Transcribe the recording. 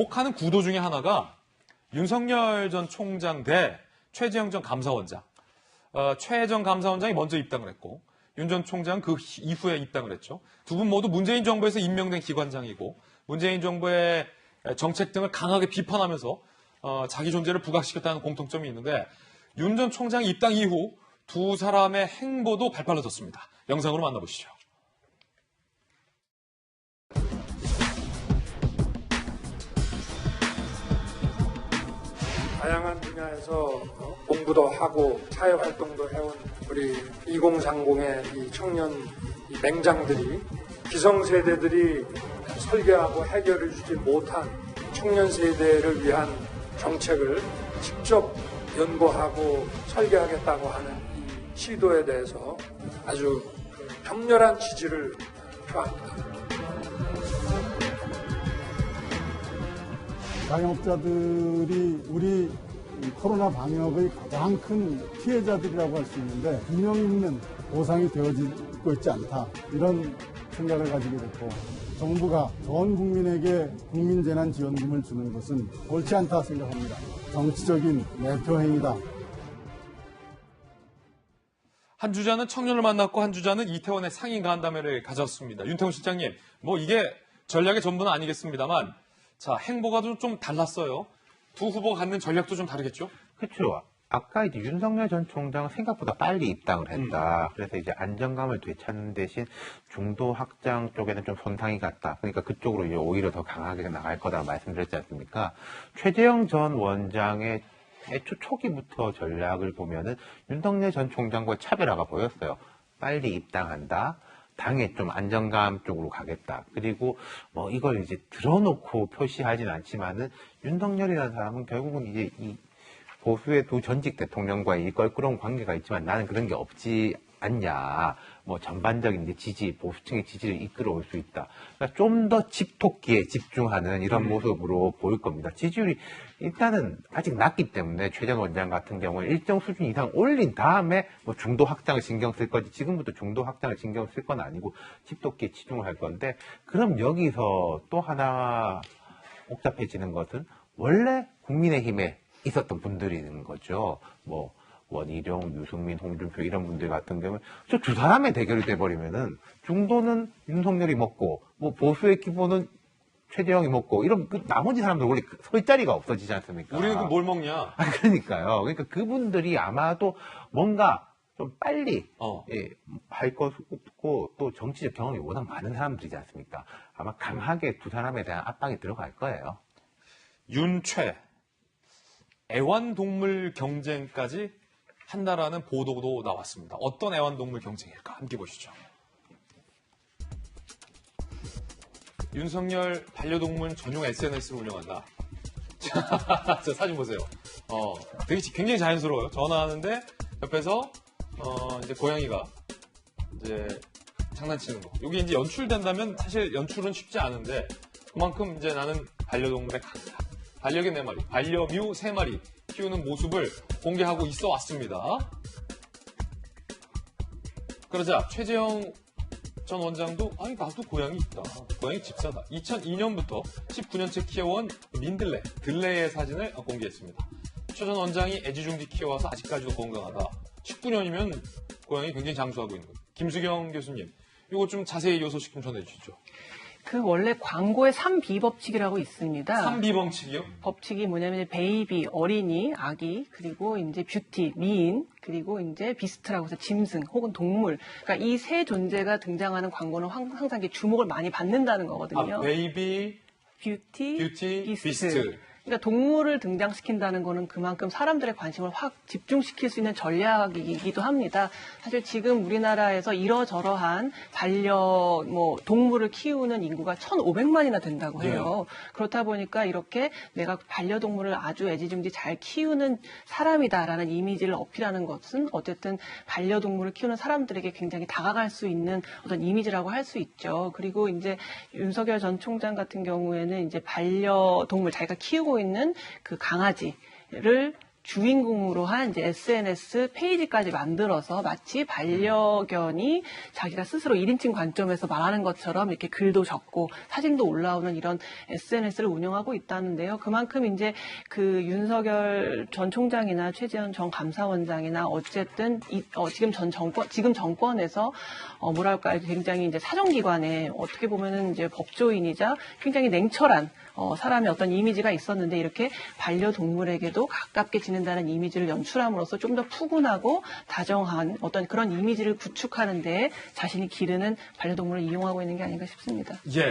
주목하는 구도 중에 하나가 윤석열 전 총장 대 최재형 전 감사원장. 최 전 감사원장이 먼저 입당을 했고 윤 전 총장은 그 이후에 입당을 했죠. 두 분 모두 문재인 정부에서 임명된 기관장이고 문재인 정부의 정책 등을 강하게 비판하면서 자기 존재를 부각시켰다는 공통점이 있는데 윤 전 총장 입당 이후 두 사람의 행보도 발팔라졌습니다. 영상으로 만나보시죠. 다양한 분야에서 공부도 하고 사회활동도 해온 우리 2030의 이 청년 맹장들이 기성세대들이 설계하고 해결해 주지 못한 청년 세대를 위한 정책을 직접 연구하고 설계하겠다고 하는 이 시도에 대해서 아주 격렬한 지지를 표합니다. 자영업자들이 우리 코로나 방역의 가장 큰 피해자들이라고 할 수 있는데 균형 있는 보상이 되어지고 있지 않다. 이런 생각을 가지게 됐고 정부가 전 국민에게 국민재난지원금을 주는 것은 옳지 않다 생각합니다. 정치적인 매표행위다. 한 주자는 청년을 만났고 한 주자는 이태원의 상임 간담회를 가졌습니다. 윤태훈 실장님, 이게 전략의 전부는 아니겠습니다만 자, 행보가 좀 달랐어요. 두 후보가 갖는 전략도 좀 다르겠죠? 그렇죠. 아까 이제 윤석열 전 총장은 생각보다 빨리 입당을 했다. 그래서 이제 안정감을 되찾는 대신 중도 확장 쪽에는 좀 손상이 갔다. 그러니까 그쪽으로 이제 오히려 더 강하게 나갈 거다 말씀드렸지 않습니까? 최재형 전 원장의 애초 초기부터 전략을 보면은 윤석열 전 총장과의 차별화가 보였어요. 빨리 입당한다. 당에 좀 안정감 쪽으로 가겠다. 그리고 이걸 이제 드러놓고 표시하진 않지만은 윤석열이라는 사람은 결국은 이제 이 보수의 두 전직 대통령과의 이 껄끄러운 관계가 있지만 나는 그런 게 없지 않냐. 전반적인 이제 지지, 보수층의 지지를 이끌어올 수 있다. 그러니까 좀 더 집토끼에 집중하는 이런 모습으로 보일 겁니다. 지지율이 일단은 아직 낮기 때문에 최 전 원장 같은 경우는 일정 수준 이상 올린 다음에 중도 확장을 신경 쓸 거지 지금부터 중도 확장을 신경 쓸 건 아니고 집토끼에 치중을 할 건데 그럼 여기서 또 하나 복잡해지는 것은 원래 국민의힘에 있었던 분들인 거죠. 원희룡, 유승민, 홍준표 이런 분들 같은 경우는 저 두 사람의 대결이 돼버리면은 중도는 윤석열이 먹고 보수의 기본은 최재형이 먹고 이런 나머지 사람들 원래 설 자리가 없어지지 않습니까? 우리는 그럼 뭘 먹냐? 그러니까요. 그러니까 그분들이 아마도 뭔가 좀 빨리 할 것고 또 정치적 경험이 워낙 많은 사람들이지 않습니까? 아마 강하게 두 사람에 대한 압박이 들어갈 거예요. 윤최 애완동물 경쟁까지 한다라는 보도도 나왔습니다. 어떤 애완동물 경쟁일까? 함께 보시죠. 윤석열 반려동물 전용 SNS를 운영한다. 저 사진 보세요. 되게 굉장히 자연스러워요. 전화하는데 옆에서 이제 고양이가 이제 장난치는 거. 이게 이제 연출된다면 사실 연출은 쉽지 않은데 그만큼 이제 나는 반려동물의 강자. 반려견 4마리, 반려묘 3마리 키우는 모습을 공개하고 있어 왔습니다. 그러자 최재형 전 원장도 나도 고양이 있다. 고양이 집사다. 2002년부터 19년째 키워온 민들레, 들레의 사진을 공개했습니다. 최 전 원장이 애지중지 키워와서 아직까지도 건강하다. 19년이면 고양이 굉장히 장수하고 있는 거예요. 김수경 교수님, 이거 좀 자세히 요 소식 좀 전해주시죠. 그 원래 광고에 3B 법칙이라고 있습니다. 3B 법칙이요? 법칙이 뭐냐면 베이비, 어린이, 아기, 그리고 이제 뷰티, 미인, 그리고 이제 비스트라고 해서 짐승 혹은 동물. 그러니까 이 세 존재가 등장하는 광고는 항상 주목을 많이 받는다는 거거든요. 베이비, 뷰티, 비스트. 그러니까 동물을 등장시킨다는 거는 그만큼 사람들의 관심을 확 집중시킬 수 있는 전략이기도 합니다. 사실 지금 우리나라에서 이러저러한 동물을 키우는 인구가 1,500만이나 된다고 해요. 그렇다 보니까 이렇게 내가 반려동물을 아주 애지중지 잘 키우는 사람이다라는 이미지를 어필하는 것은 어쨌든 반려동물을 키우는 사람들에게 굉장히 다가갈 수 있는 어떤 이미지라고 할 수 있죠. 그리고 이제 윤석열 전 총장 같은 경우에는 이제 반려동물 자기가 키우고 있는 그 강아지를 주인공으로 한 이제 SNS 페이지까지 만들어서 마치 반려견이 자기가 스스로 1인칭 관점에서 말하는 것처럼 이렇게 글도 적고 사진도 올라오는 이런 SNS를 운영하고 있다는데요. 그만큼 이제 그 윤석열 전 총장이나 최재형 전 감사원장이나 어쨌든 지금 정권에서 뭐랄까 굉장히 이제 사정기관에 어떻게 보면은 이제 법조인이자 굉장히 냉철한 사람의 어떤 이미지가 있었는데 이렇게 반려동물에게도 가깝게 지낸다는 이미지를 연출함으로써 좀 더 푸근하고 다정한 어떤 그런 이미지를 구축하는 데 자신이 기르는 반려동물을 이용하고 있는 게 아닌가 싶습니다. 예.